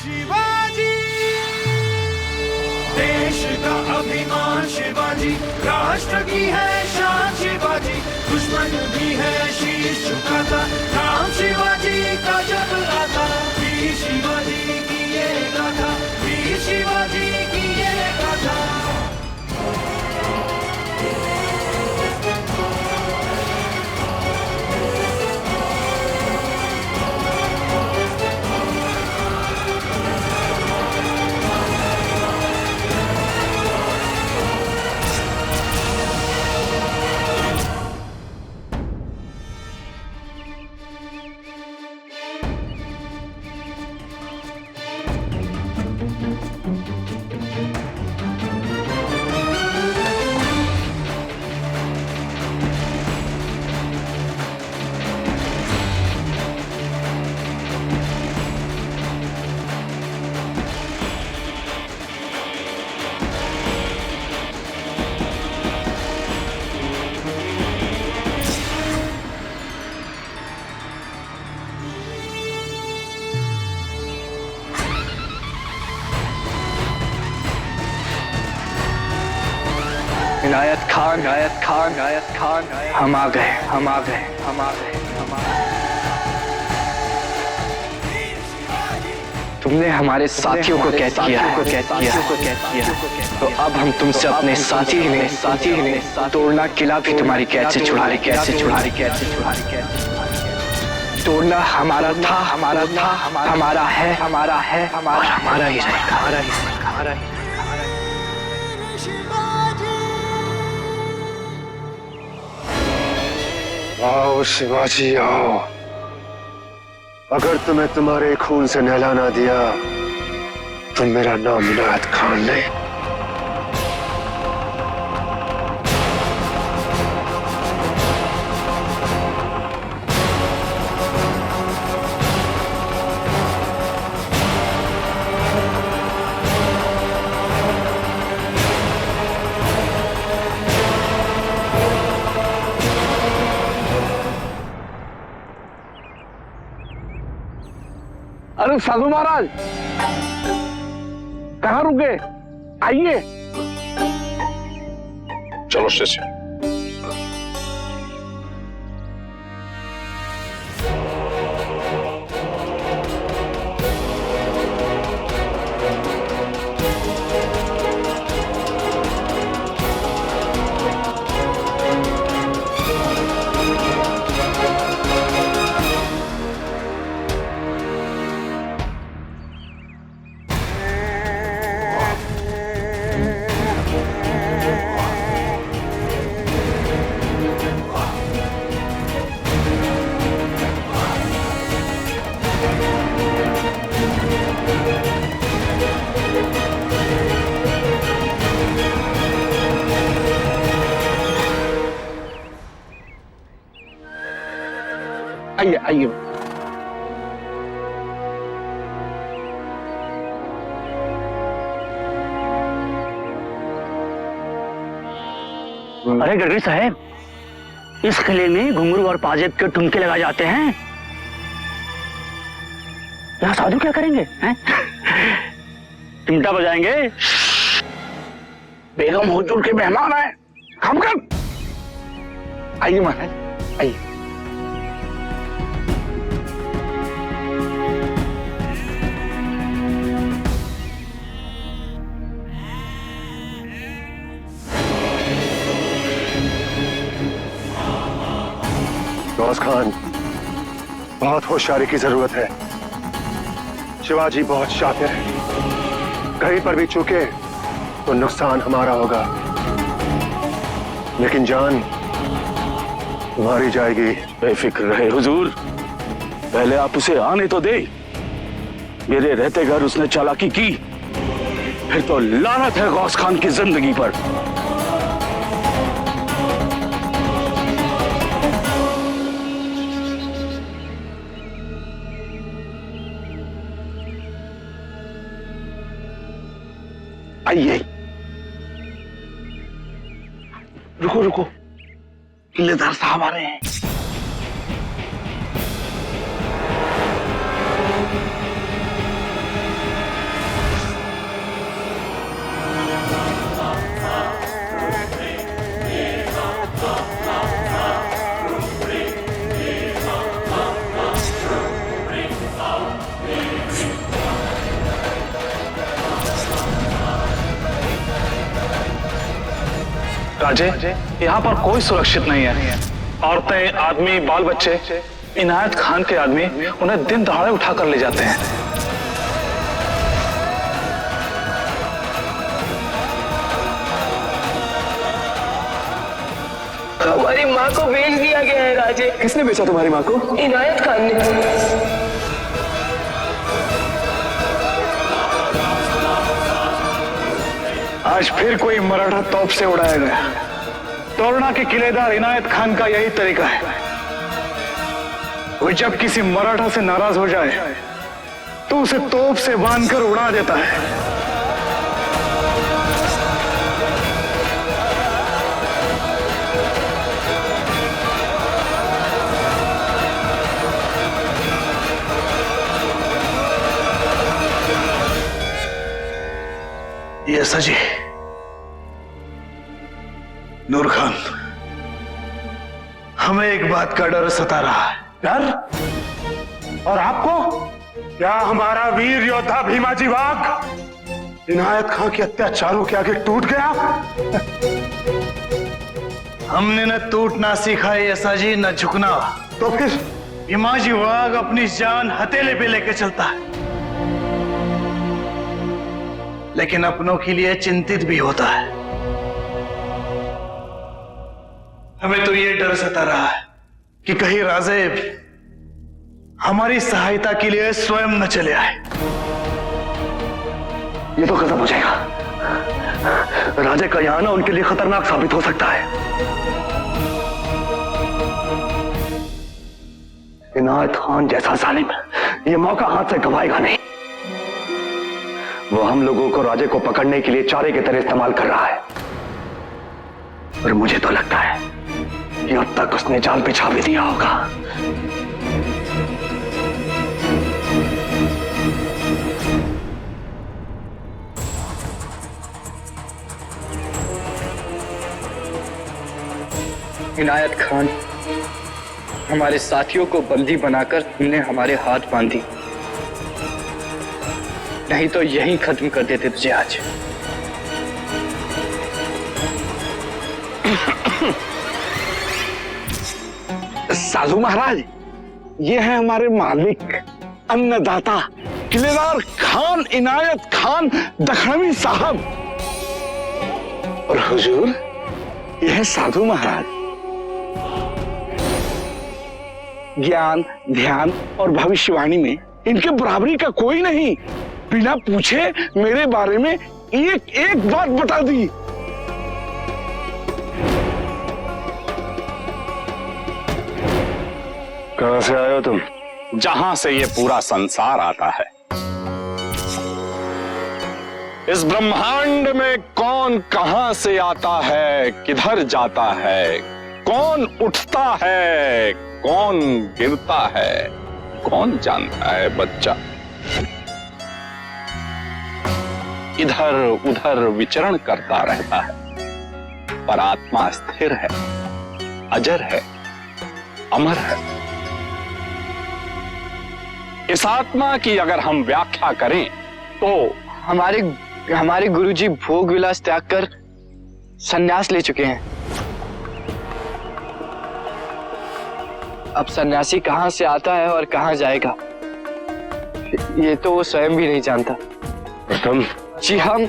शिवाजी देश का अभिमान शिवाजी, राष्ट्र की है शान शिवाजी, दुश्मन भी है शीश झुकाता, नाम शिवाजी का जब आता, वीर शिवाजी की ये गाथा, वीर शिवाजी की ये गाथा। इनायत खान, इनायत खान, इनायत खान, हम आ गए, हम आ गए, हम आ गए, हम आ गए। तुमने हमारे साथियों को कैद किया, तो अब हम तुमसे अपने साथी ही नहीं, तोड़ना किला भी तुम्हारी कैद से छुड़ा रही, कैद से छुड़ा रही, कैद से छुड़ा रही, कैद से छुड़ा रही। तोड़ना हमारा था, हमारा था, हमारा है, हमारा है, हमारा ही रहेगा, हमारा ही रहेगा, हमारा ही। आओ शिवाजी आओ, अगर तुम्हें तुम्हारे खून से नहला ना दिया तो मेरा नाम इनायत खान नहीं। अरे साधु महाराज कहाँ रुके, आइए। चलो स्टेशन। आइए आइए। अरे गढ़वी साहब, इस किले में घुंघरू और पाजेब के ठुमके लगाए जाते हैं। यहाँ साधु क्या करेंगे हैं? चिमटा बजाएंगे। बेगम हुजूर के मेहमान आए, काम कर। आइए महाराज, आइए। गौस खान, बहुत होशियारी की जरूरत है। शिवाजी बहुत शातिर है, कहीं पर भी चूके तो नुकसान हमारा होगा, लेकिन जान तुम्हारी जाएगी। बेफिक्र रहे हुजूर, पहले आप उसे आने तो दे। मेरे रहते घर उसने चालाकी की, फिर तो लानत है गौस खान की जिंदगी पर। आइए, रुको रुको, किलेदार साहब आ रहे हैं। राजे, यहाँ पर कोई सुरक्षित नहीं है। औरतें, आदमी, बाल बच्चे, इनायत खान के आदमी उन्हें दिन दहाड़े उठा कर ले जाते हैं। हमारी माँ को बेच दिया गया है राजे। किसने बेचा तुम्हारी माँ को? इनायत खान ने। आज फिर कोई मराठा तोप से उड़ाया गया। तोरना के किलेदार इनायत खान का यही तरीका है। वो जब किसी मराठा से नाराज हो जाए तो उसे तोप से बांधकर उड़ा देता है। ये सजी नूर खान, हमें एक बात का डर सता रहा है। डर? और आपको? क्या हमारा वीर योद्धा भीमाजी वाघ इनायत खान के अत्याचारों के आगे टूट गया? हमने न टूटना सीखा है यसा जी, न झुकना। तो फिर भीमाजी वाघ अपनी जान हथेले पे लेके चलता है, लेकिन अपनों के लिए चिंतित भी होता है। हमें तो ये डर सता रहा है कि कहीं राजे हमारी सहायता के लिए स्वयं न चले आए। ये तो खत्म हो जाएगा। राजे का यहाँ आना उनके लिए खतरनाक साबित हो सकता है। इनायत खान जैसा जालिम ये मौका हाथ से गवाएगा नहीं। वो हम लोगों को राजे को पकड़ने के लिए चारे की तरह इस्तेमाल कर रहा है, और मुझे तो लगता है कि अब तक उसने जाल बिछा भी दिया होगा। इनायत खान, हमारे साथियों को बंदी बनाकर तुमने हमारे हाथ बांधी, नहीं तो यहीं खत्म कर देते तुझे आज। साधु महाराज, ये है हमारे मालिक, अन्नदाता, किलेदार खान इनायत खान दखनवी साहब। और हुजूर, यह है साधु महाराज। ज्ञान, ध्यान और भविष्यवाणी में इनके बराबरी का कोई नहीं। बिना पूछे मेरे बारे में एक एक बात बता दी। कहां से आए हो तुम? जहां से ये पूरा संसार आता है। इस ब्रह्मांड में कौन कहां से आता है, किधर जाता है, कौन उठता है, कौन गिरता है, कौन जानता है बच्चा। इधर उधर विचरण करता रहता है, पर आत्मा स्थिर है, अजर है, अमर है। इस आत्मा की अगर हम व्याख्या करें तो हमारे गुरुजी भोग विलास त्याग कर सन्यास ले चुके हैं। अब सन्यासी कहां से आता है और कहां जाएगा, ये तो वो स्वयं भी नहीं जानता। तुम? जी हम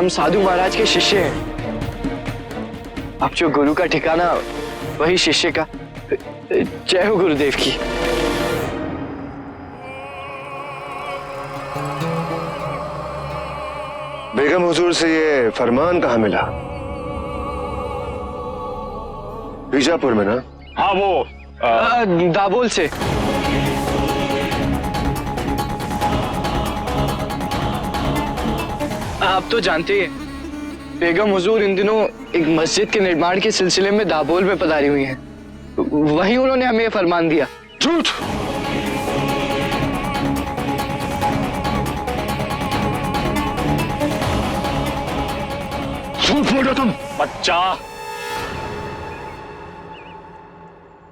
साधु महाराज के शिष्य हैं। अब जो गुरु का ठिकाना वही शिष्य का। जय हो गुरुदेव की। बेगम हुजूर से ये फरमान कहाँ मिला? बीजापुर में ना? हाँ, वो दाबोल से। आप तो जानते हैं, बेगम हुजूर इन दिनों एक मस्जिद के निर्माण के सिलसिले में दाबोल में पधारी हुई हैं। वहीं उन्होंने हमें ये फरमान दिया। झूठ। झूठ बोलो तुम। बच्चा,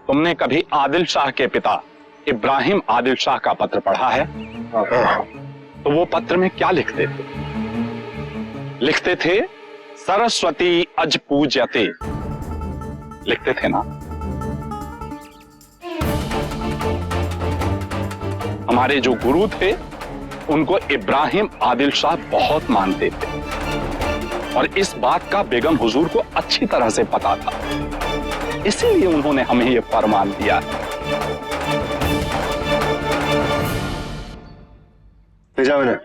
तुमने कभी आदिल शाह के पिता इब्राहिम आदिल शाह का पत्र पढ़ा है? तो वो पत्र में क्या लिखते थे? लिखते थे सरस्वती अज पूज्यते लिखते थे ना। हमारे जो गुरु थे उनको इब्राहिम आदिल शाह बहुत मानते थे और इस बात का बेगम हुजूर को अच्छी तरह से पता था, इसीलिए उन्होंने हमें यह फरमान दिया। ले जाओ इन्हें।